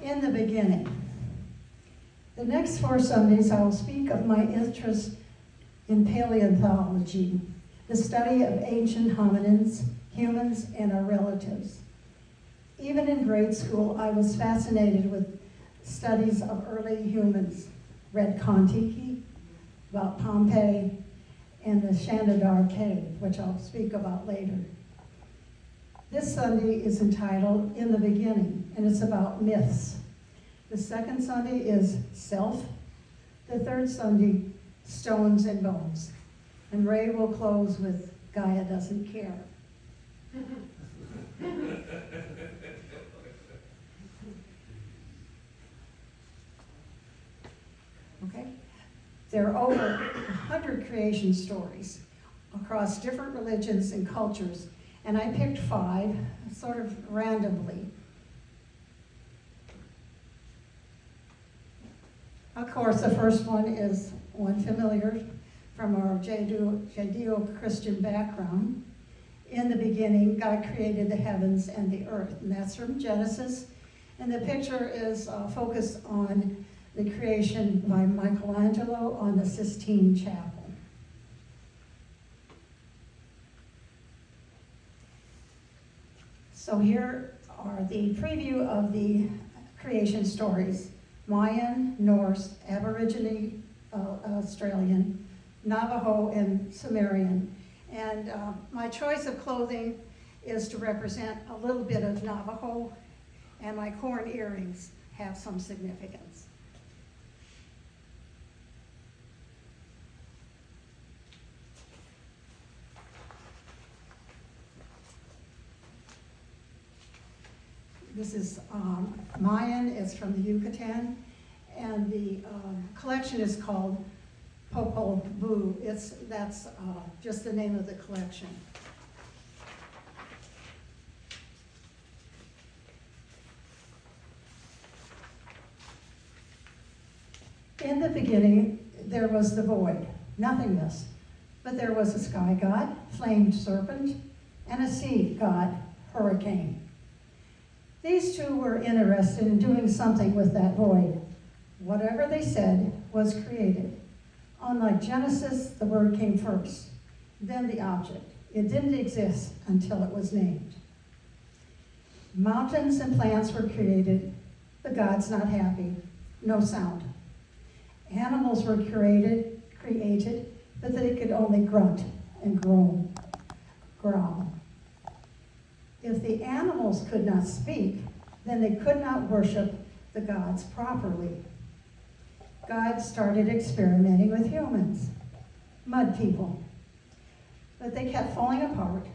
In the beginning. The next 4 Sundays, I will speak of my interest in paleontology, the study of ancient hominins, humans, and our relatives. Even in grade school, I was fascinated with studies of early humans, read Kon-Tiki, about Pompeii, and the Shanidar Cave, which I'll speak about later. This Sunday is entitled In the Beginning, and it's about myths. The second Sunday is Self. The third Sunday, Stones and Bones. And Ray will close with Gaia Doesn't Care. Okay? There are over 100 creation stories across different religions and cultures, and I picked 5, sort of randomly. Of course, the first one is one familiar from our Judeo-Christian background. In the beginning, God created the heavens and the earth, and that's from Genesis. And the picture is focused on the creation by Michelangelo on the Sistine Chapel. So here are the preview of the creation stories: Mayan, Norse, Aborigine, Australian, Navajo, and Sumerian. And my choice of clothing is to represent a little bit of Navajo, and my corn earrings have some significance. This is Mayan, it's from the Yucatan, and the collection is called Popol Vuh. That's just the name of the collection. In the beginning, there was the void, nothingness, but there was a sky god, flamed serpent, and a sea god, hurricane. These two were interested in doing something with that void. Whatever they said was created. Unlike Genesis, the word came first, then the object. It didn't exist until it was named. Mountains and plants were created. The gods not happy. No sound. Animals were created, but they could only grunt and growl. If the animals could not speak, then they could not worship the gods properly. God started experimenting with humans, mud people, but they kept falling apart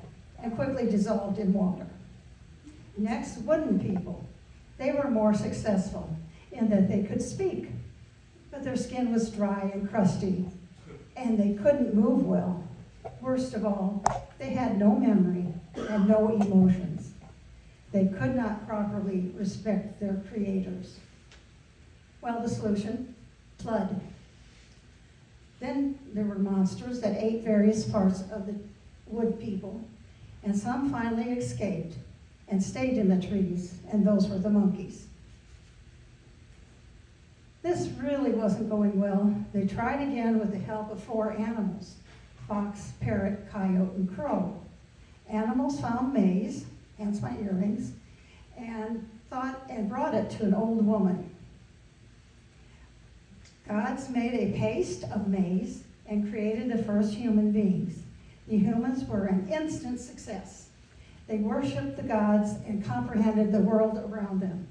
and quickly dissolved in water. Next, wooden people. They were more successful in that they could speak, but their skin was dry and crusty, and they couldn't move well. Worst of all, they had no memory and no emotions. They could not properly respect their creators. Well, the solution? Flood. Then there were monsters that ate various parts of the wood people, and some finally escaped and stayed in the trees, and those were the monkeys. This really wasn't going well. They tried again with the help of 4 animals: fox, parrot, coyote, and crow. Animals found maize, hence my earrings, and brought it to an old woman. Gods made a paste of maize and created the first human beings. The humans were an instant success. They worshiped the gods and comprehended the world around them,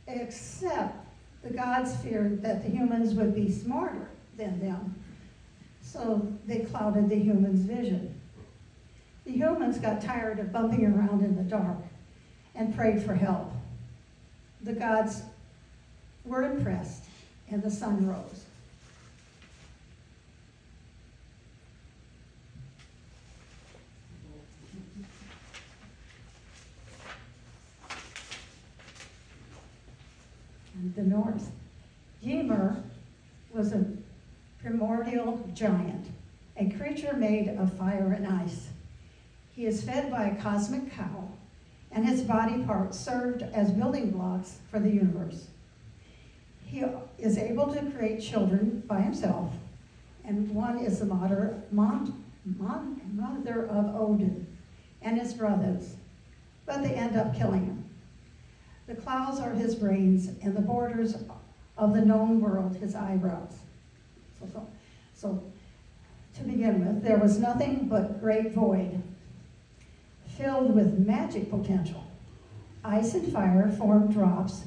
except the gods feared that the humans would be smarter than them, so they clouded the humans' vision. The humans got tired of bumping around in the dark and prayed for help. The gods were impressed, and the sun rose. And the north. Ymir was a primordial giant, a creature made of fire and ice. He is fed by a cosmic cow and his body parts served as building blocks for the universe. He is able to create children by himself, and one is the mother of Odin and his brothers, but they end up killing him. The clouds are his brains, and the borders of the known world his eyebrows. So to begin with, there was nothing but great void, filled with magic potential. Ice and fire formed drops.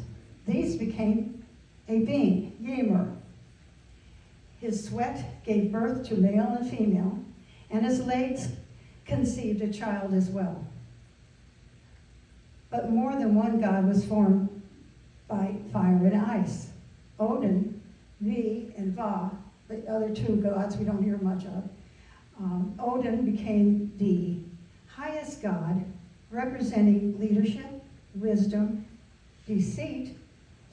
These became a being, Ymir. His sweat gave birth to male and female, and his legs conceived a child as well. But more than one god was formed by fire and ice. Odin, V, and Va, the other two gods we don't hear much of. Odin became the highest god, representing leadership, wisdom, deceit,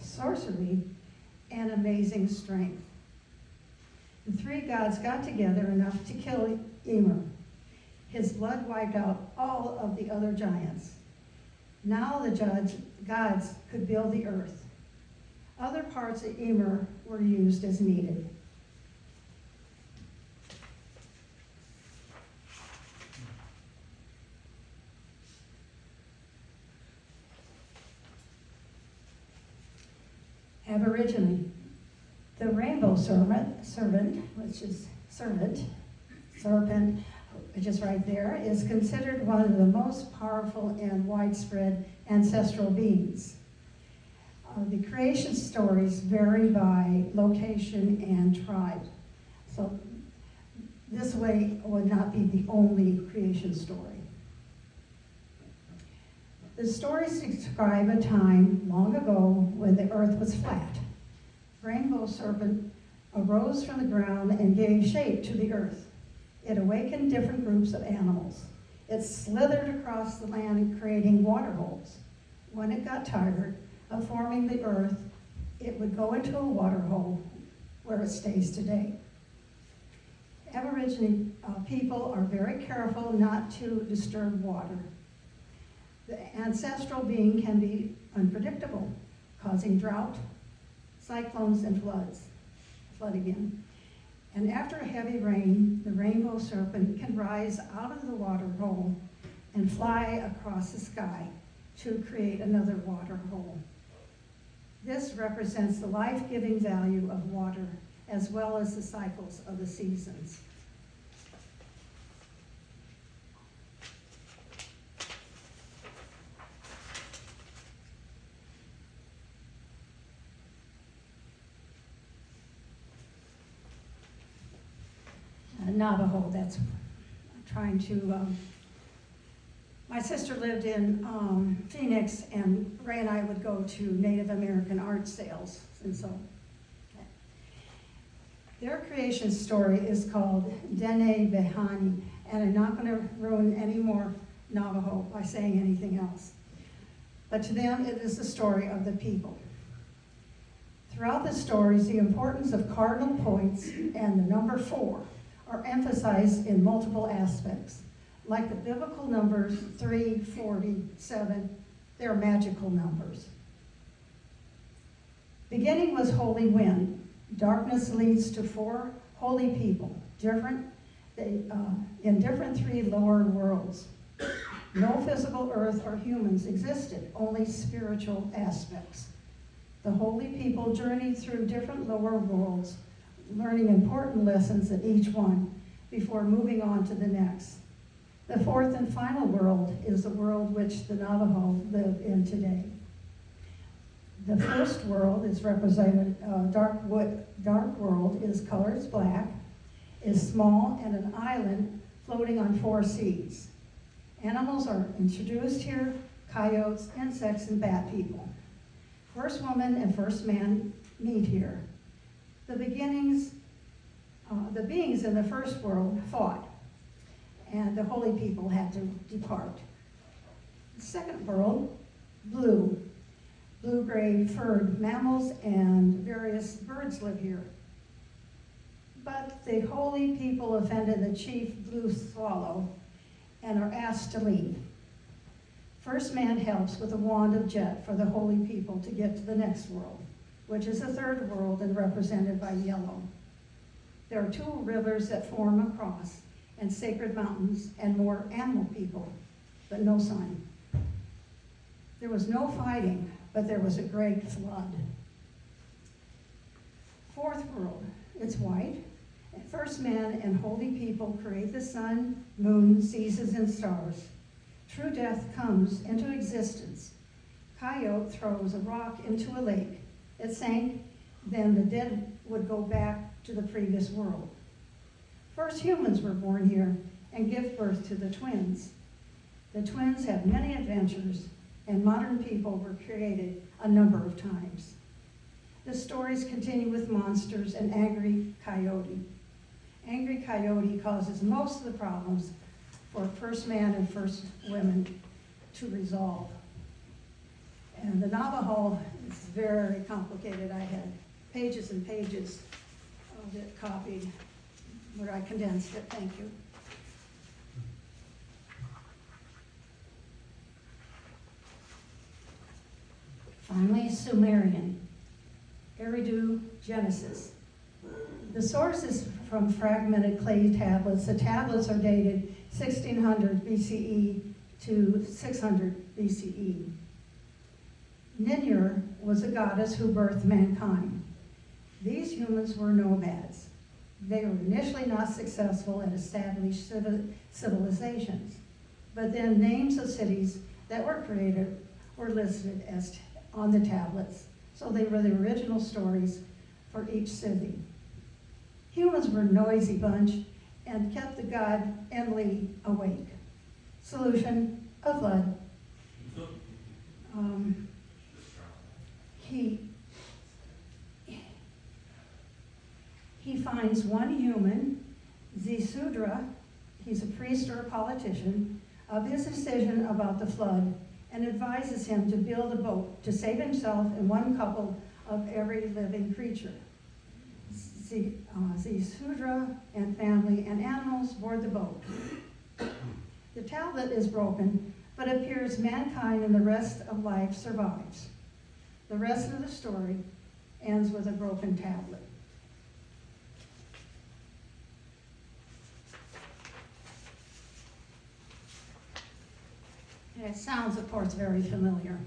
sorcery, and amazing strength. The three gods got together enough to kill Ymir. His blood wiped out all of the other giants. Now the gods could build the earth. Other parts of Ymir were used as needed. Aboriginally, the rainbow serpent, which is right there, is considered one of the most powerful and widespread ancestral beings. The creation stories vary by location and tribe. So this way would not be the only creation story. The stories describe a time long ago when the earth was flat. Rainbow serpent arose from the ground and gave shape to the earth. It awakened different groups of animals. It slithered across the land, creating water holes. When it got tired of forming the earth, it would go into a water hole where it stays today. Aboriginal people are very careful not to disturb water. The ancestral being can be unpredictable, causing drought, cyclones, and floods. Flood again. And after a heavy rain, the rainbow serpent can rise out of the water hole and fly across the sky to create another water hole. This represents the life-giving value of water as well as the cycles of the seasons. Navajo, that's trying to, my sister lived in Phoenix, and Ray and I would go to Native American art sales, and so. Their creation story is called Dene Behani, and I'm not going to ruin any more Navajo by saying anything else. But to them, it is the story of the people. Throughout the stories, the importance of cardinal points and the number 4 are emphasized in multiple aspects. Like the biblical numbers 3, 40, 7, they're magical numbers. Beginning was holy wind. Darkness leads to 4 holy people, in different 3 lower worlds. No physical earth or humans existed, only spiritual aspects. The holy people journeyed through different lower worlds, learning important lessons in each one before moving on to the next. The 4th and final world is the world which the Navajo live in today. The first world is represented, dark world is colored black, is small, and an island floating on 4 seas. Animals are introduced here: coyotes, insects, and bat people. First woman and first man meet here. The beings in the first world fought, and the holy people had to depart. The second world, blue-gray furred mammals and various birds live here. But the holy people offended the chief blue swallow and are asked to leave. First man helps with a wand of jet for the holy people to get to the next world, which is the third world and represented by yellow. There are 2 rivers that form a cross, and sacred mountains, and more animal people, but no sign. There was no fighting, but there was a great flood. Fourth world, it's white. First man and holy people create the sun, moon, seasons, and stars. True death comes into existence. Coyote throws a rock into a lake. It sank, then the dead would go back to the previous world. First humans were born here and give birth to the twins. The twins have many adventures, and modern people were created a number of times. The stories continue with monsters and angry coyote. Angry coyote causes most of the problems for first man and first women to resolve. And the Navajo is very complicated. I had pages and pages of it copied, where I condensed it. Thank you. Finally, Sumerian, Eridu, Genesis. The source is from fragmented clay tablets. The tablets are dated 1600 BCE to 600 BCE. Ninur was a goddess who birthed mankind. These humans were nomads. They were initially not successful in established civilizations, but then names of cities that were created were listed as on the tablets, so they were the original stories for each city. Humans were a noisy bunch and kept the god Enlil awake. Solution, a flood. He finds one human, Zisudra, he's a priest or a politician, of his decision about the flood, and advises him to build a boat to save himself and one couple of every living creature. Zisudra and family and animals board the boat. The tablet is broken, but it appears mankind and the rest of life survives. The rest of the story ends with a broken tablet. And it sounds, of course, very familiar.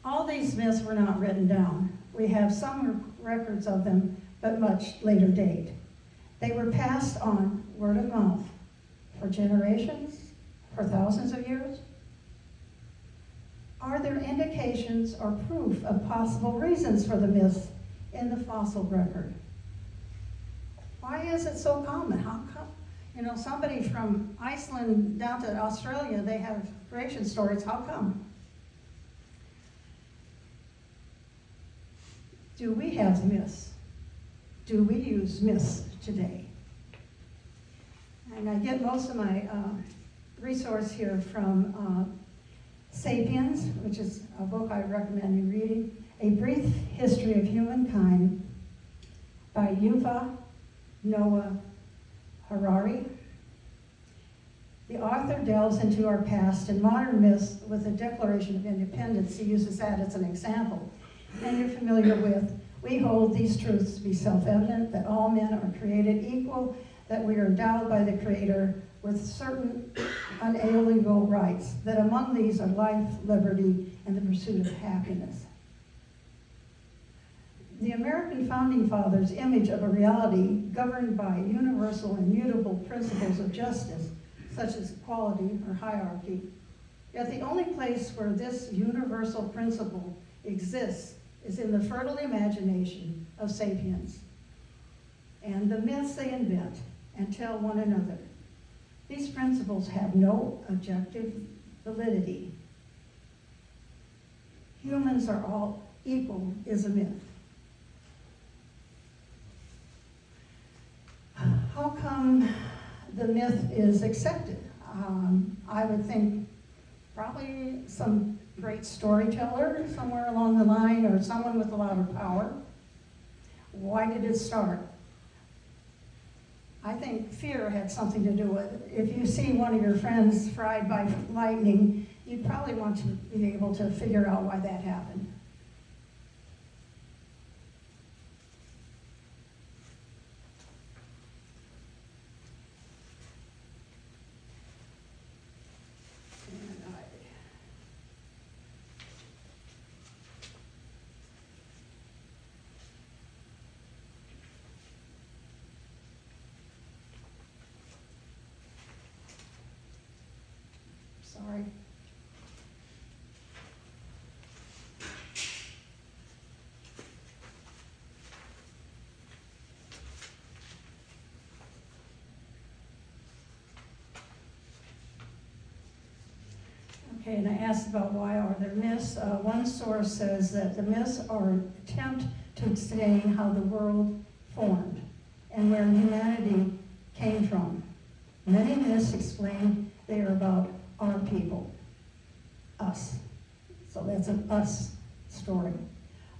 All these myths were not written down. We have some records of them, but much later date. They were passed on word of mouth for generations, for thousands of years. Are there indications or proof of possible reasons for the myths in the fossil record? Why is it so common? How come? You know, somebody from Iceland down to Australia, they have creation stories. How come? Do we have myths? Do we use myths today? And I get most of my resource here from Sapiens, which is a book I recommend you reading, A Brief History of Humankind by Yuval Noah Harari. The author delves into our past and modern myths with the Declaration of Independence. He uses that as an example. And you're familiar with, we hold these truths to be self-evident, that all men are created equal, that we are endowed by the Creator with certain unalienable rights, that among these are life, liberty, and the pursuit of happiness. The American Founding Fathers' image of a reality governed by universal and mutable principles of justice, such as equality or hierarchy. Yet the only place where this universal principle exists is in the fertile imagination of sapiens and the myths they invent and tell one another. These principles have no objective validity. Humans are all equal is a myth. How come the myth is accepted? I would think probably some great storyteller somewhere along the line, or someone with a lot of power. Why did it start? I think fear had something to do with it. If you see one of your friends fried by lightning, you'd probably want to be able to figure out why that happened. Sorry. Okay, and I asked about why are there myths. One source says that the myths are an attempt to explain how the world formed and where humanity came from. Many myths explain they are about our people, us. So that's an us story.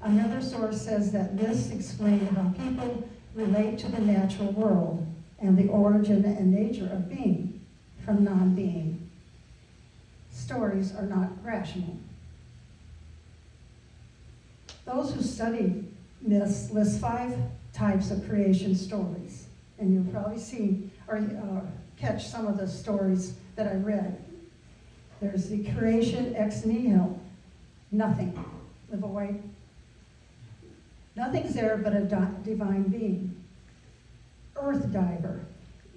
Another source says that myths explain how people relate to the natural world and the origin and nature of being from non-being. Stories are not rational. Those who study myths list 5 types of creation stories, and you'll probably see or catch some of the stories that I read. There's the creation ex nihilo, nothing, the void. Nothing's there but a divine being. Earth diver,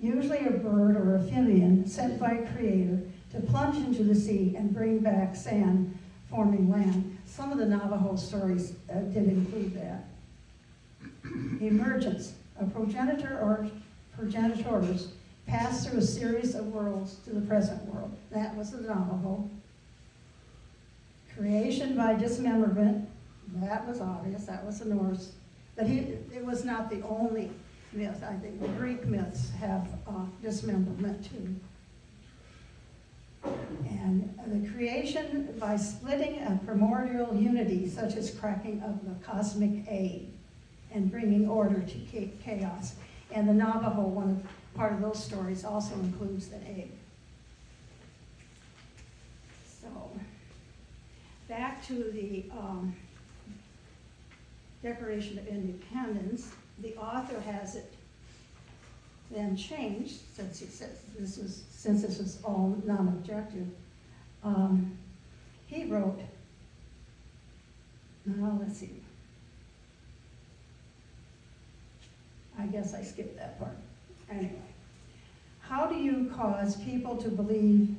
usually a bird or amphibian sent by a creator to plunge into the sea and bring back sand, forming land. Some of the Navajo stories did include that. Emergence, a progenitor or progenitors passed through a series of worlds to the present world. That was the Navajo. Creation by dismemberment, that was obvious, that was the Norse. But it was not the only myth. I think the Greek myths have dismemberment too. And the creation by splitting a primordial unity, such as cracking of the cosmic egg and bringing order to chaos. And the Navajo, part of those stories also includes the egg. So, back to the Declaration of Independence, the author has it then changed, since he says this is all non-objective. He wrote, let's see. I guess I skipped that part. Anyway, how do you cause people to believe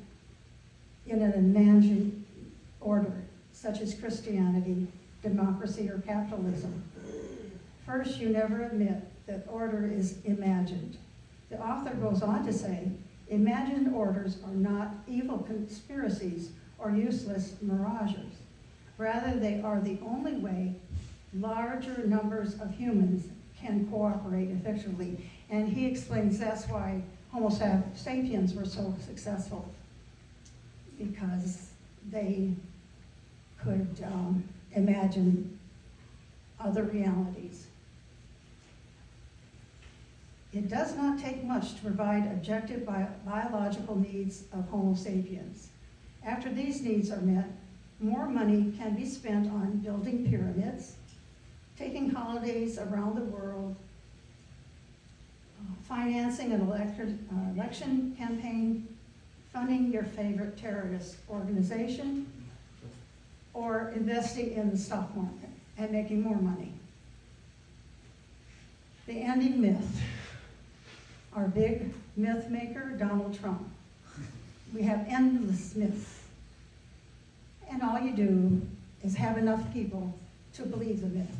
in an imagined order, such as Christianity, democracy, or capitalism? First, you never admit that order is imagined. The author goes on to say, imagined orders are not evil conspiracies or useless mirages. Rather, they are the only way larger numbers of humans can cooperate effectively. And he explains that's why Homo sapiens were so successful, because they could imagine other realities. It does not take much to provide objective biological needs of Homo sapiens. After these needs are met, more money can be spent on building pyramids, taking holidays around the world, financing an election campaign, funding your favorite terrorist organization, or investing in the stock market and making more money. The ending myth. Our big myth maker, Donald Trump. We have endless myths. And all you do is have enough people to believe the myth.